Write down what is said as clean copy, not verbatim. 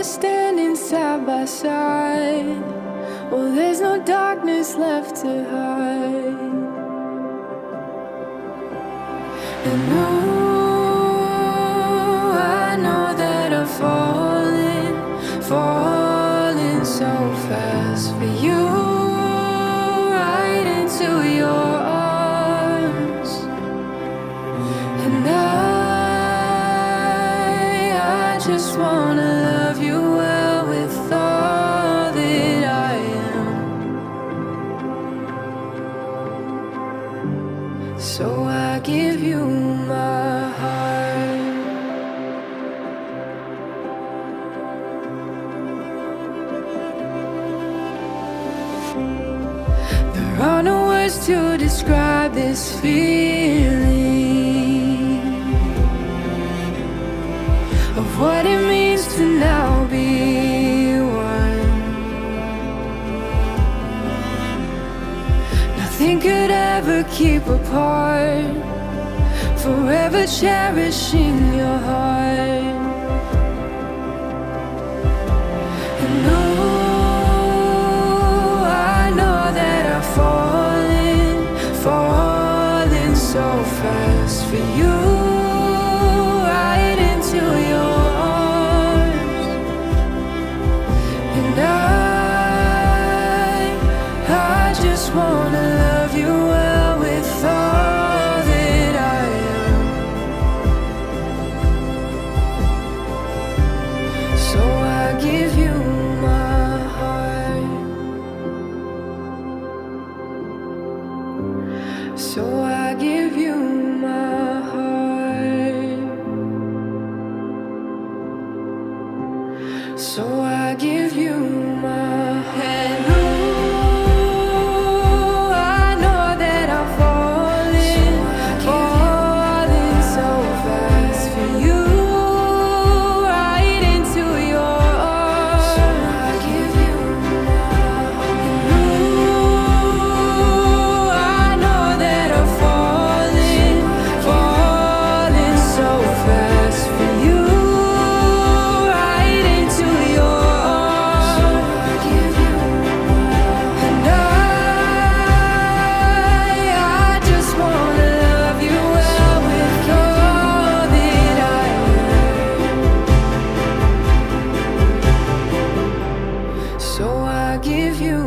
standing side by side. Well, there's no darkness left to hide. And I know that I'm falling so fast for you, right into your arms. And I just wanna love you well with all that I am. So I give you my heart. There are no words to describe this feeling of what it means to now be one. Nothing could ever keep apart, forever cherishing your heart. And I know that I'm falling so fast for you, right into your arms. And I just wanna love you well with all that I am. So I give you my heart. So I give you my heart. So I give you my head. I know that I'm falling so fast for you, right into your arms. So I give you my heart. I know that I'm falling so fast for you, right into your arms. So I give you and I just wanna love you well with all that I am. So I give you